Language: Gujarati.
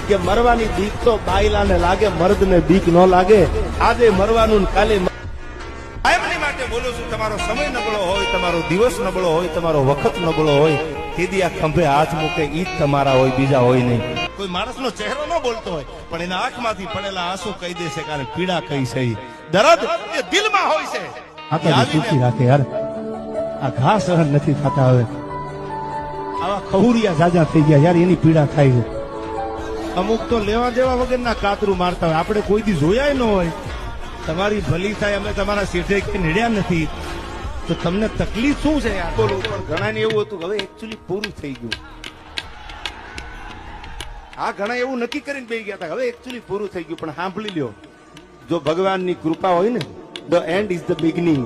કે મરવાની બીક તો બાયલાને લાગે, મર્દને બીક ન લાગે. આજે મરવાનું ને કાલે કાયમની માટે બોલું છું. તમારો સમય નબળો હોય, તમારો દિવસ નબળો હોય, તમારો વખત નબળો હોય, તેથી આ ખંભે હાથ મૂકે ઈ જ તમારા હોય, બીજા હોય નહીં. કોઈ માણસનો ચહેરો ન બોલતો હોય પણ એના આંખમાંથી પડેલા આંસુ કહી દેશે કારણ પીડા કઈ છે, દર્દ એ દિલમાં હોય છે. આ સુખી રાખે યાર, આ ઘા સહન નથી થતા. હવે આવા ખહુરિયા જાજા થઈ ગયા યાર, એની પીડા થાય છે. અમુક તો લેવા દેવા વગરના કાતરું મારતા હોય, આપણે કોઈ દી જોયા ન હોય. તમારી ભલી થાય, અમે તમારા શેઠે કઈ નડ્યા નથી તો તમને તકલીફ શું છે યાર? બોલું પણ ઘણા ને એવું હતું હવે એકચ્યુઅલી પૂરું થઈ ગયું. આ ઘણા એવું નક્કી કરીને બેસી ગયા હતા હવે એકચ્યુઅલી પૂરું થઈ ગયું. પણ સાંભળી લ્યો, જો ભગવાનની કૃપા હોય ને, the and is the beginning.